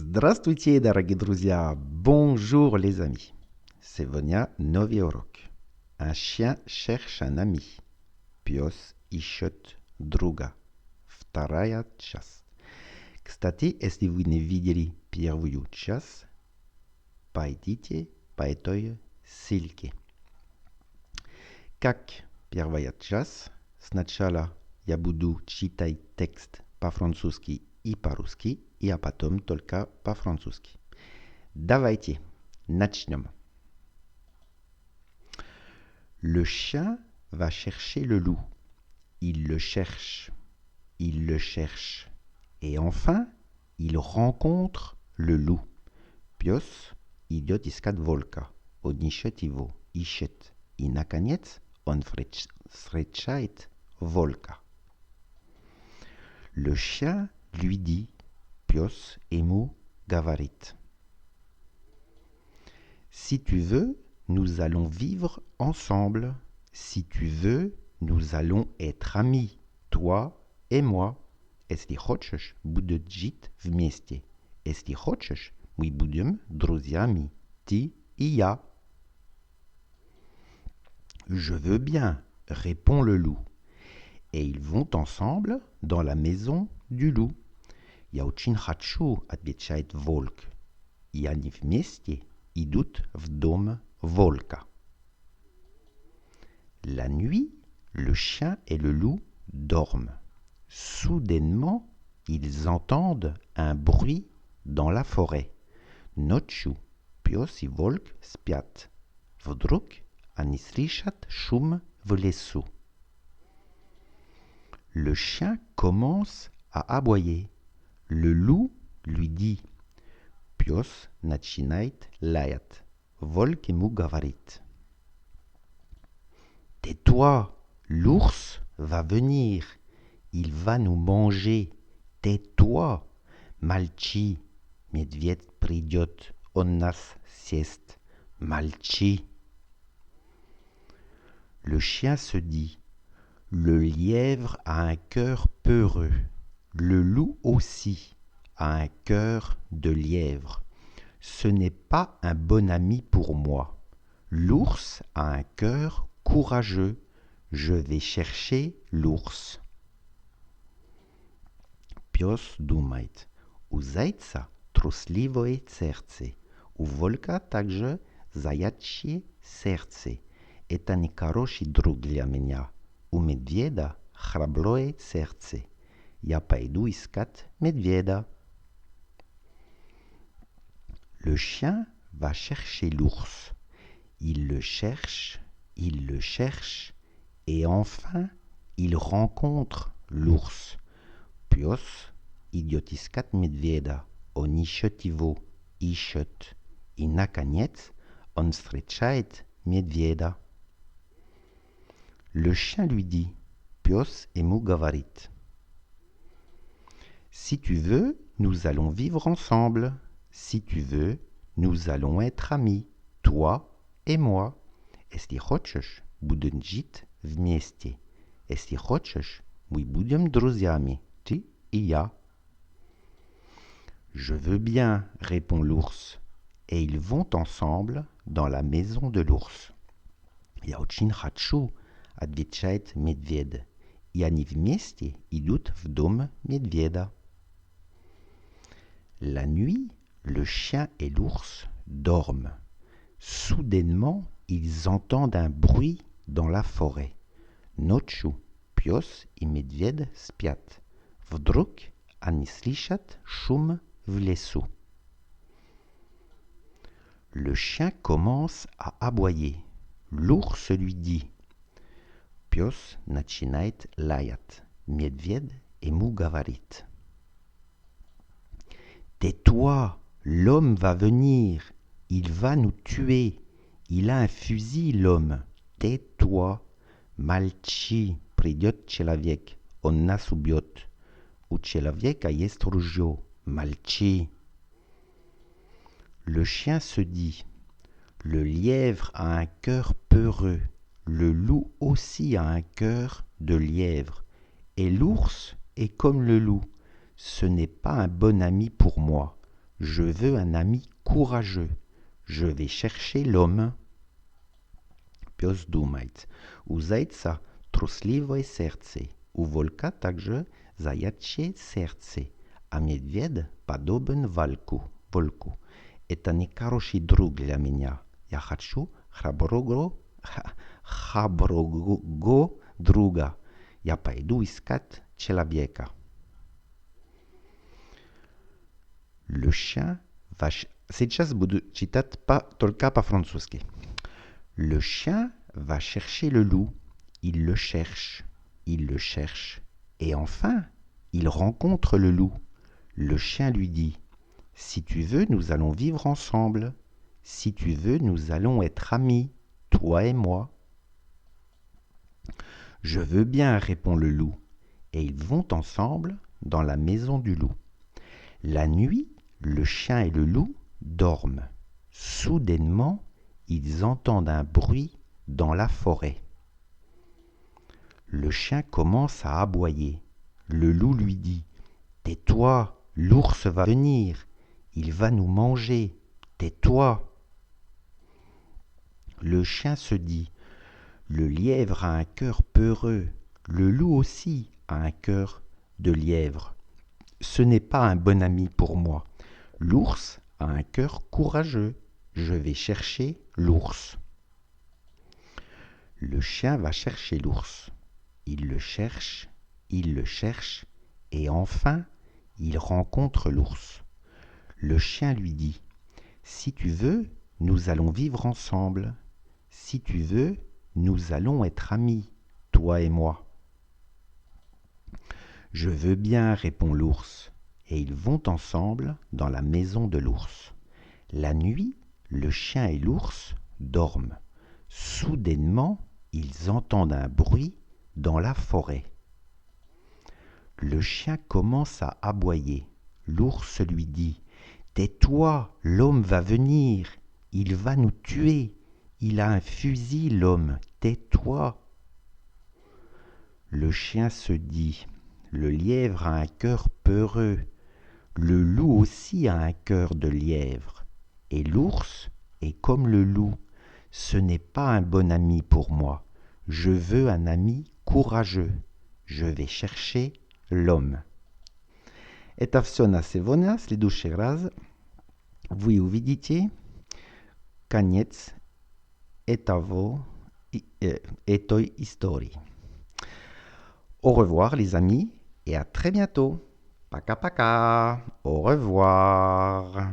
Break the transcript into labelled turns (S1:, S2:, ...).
S1: Здравствуйте, дорогие друзья! Bonjour, les amis! Сегодня новый урок. Un chien cherche un ami. Пес ищет друга. Вторая часть. Кстати, если вы не видели первую часть, пойдите по этой ссылке. Как первая часть, сначала я буду читать текст по-французски и по-русски, а потом только по-французски. Давайте начнем. Le chien va chercher le loup. Il le cherche. Il le cherche. Et enfin, il rencontre le loup. Pios idiot iskat volka. On ищет его. Ищет. И, наконец, он встречает волка. Le chien lui dit Pios ему говорит. Si tu veux, nous allons vivre ensemble. Si tu veux, nous allons être amis, toi et moi. Если хочешь, будем жить вместе. Если хочешь, мы будем друзьями, ты и я. Je veux bien, répond le loup. Et ils vont ensemble dans la maison du loup. Я очень хочу, отвечает волк. И они вместе идут в дом волка. La nuit, le chien et le loup dorment. Soudainement, ils entendent un bruit dans la forêt. Ночью пес и волк спят. Вдруг они слышат шум в лесу. Le chien commence à aboyer. Le loup lui dit Пес начинает лаять. Волк ему говорит Tais-toi, l'ours va venir. Il va nous manger. Tais-toi, молчи. Медведь придет, он нас съест. Молчи. Le chien se dit Le lièvre a un cœur peureux. Le loup aussi a un cœur de lièvre. Ce n'est pas un bon ami pour moi. L'ours a un cœur courageux. Je vais chercher l'ours. Пес думает. У зайца трусливое сердце. У волка также заячье сердце. Это не хороший друг для меня. У медведя храброе сердце. Я пойду искать медведя. Le chien va chercher l'ours. Il le cherche, et enfin, il rencontre l'ours. Пес идет искать медведя. Он ищет его, ищет. И, наконец, он встречает медведя. Le chien lui dit, пес ему говорит. Si tu veux, nous allons vivre ensemble. Si tu veux, nous allons être amis, toi et moi. Если хочешь, будем жить вместе. Если хочешь, мы будем друзьями, ты и я. Je veux bien, répond l'ours. Et ils vont ensemble dans la maison de l'ours. Я очень хочу, отвечает медведь. И они вместе идут в дом медведя. La nuit, le chien et l'ours dorment. Soudainement, ils entendent un bruit dans la forêt. Ночью пес и медведь спят. Вдруг они слышат шум в лесу. Le chien commence à aboyer. L'ours lui dit Пес начинает лаять. Медведь ему говорит Tais-toi, l'homme va venir. Il va nous tuer. Il a un fusil, l'homme. Tais-toi. Молчи, придет человек. Он нас убьет. У человека есть ружье. Молчи. Le chien se dit Le lièvre a un cœur peureux. Le loup aussi a un cœur de lièvre. Et l'ours est comme le loup. Ce n'est pas un bon ami pour moi. Je veux un ami courageux. Je vais chercher l'homme. Pies думает. У зайца трусливое сердце. У волка также заячье сердце. А медведь подобен волку. Это не хороший друг для меня. Я хочу храброго друга. Я пойду искать человека. Le chien va... Сейчас буду читать только по-французски. Le chien va chercher le loup. Il le cherche. Il le cherche. Et enfin, il rencontre le loup. Le chien lui dit: si tu veux, nous allons vivre ensemble. Si tu veux, nous allons être amis, toi et moi. Je veux bien, répond le loup. Et ils vont ensemble dans la maison du loup. La nuit, le chien et le loup dorment. Soudainement, ils entendent un bruit dans la forêt. Le chien commence à aboyer. Le loup lui dit: tais-toi, l'ours va venir. Il va nous manger. Tais-toi. Le chien se dit: le lièvre a un cœur peureux. Le loup aussi a un cœur de lièvre. Ce n'est pas un bon ami pour moi. L'ours a un cœur courageux. Je vais chercher l'ours. Le chien va chercher l'ours. Il le cherche, et enfin, il rencontre l'ours. Le chien lui dit: si tu veux, nous allons vivre ensemble. Si tu veux, nous allons être amis, toi et moi. Je veux bien, répond l'ours, et ils vont ensemble dans la maison de l'ours. La nuit, le chien et l'ours dorment. Soudainement, ils entendent un bruit dans la forêt. Le chien commence à aboyer. L'ours lui dit: tais-toi, l'homme va venir, il va nous tuer. Il a un fusil, l'homme, tais-toi. Le chien se dit: le lièvre a un cœur peureux. Le loup aussi a un cœur de lièvre. Et l'ours est comme le loup. Ce n'est pas un bon ami pour moi. Je veux un ami courageux. Je vais chercher l'homme. Это все на сегодня. В следующий раз вы увидите конец этой истории. Au revoir les amis et à très bientôt. Paka paka. Au revoir.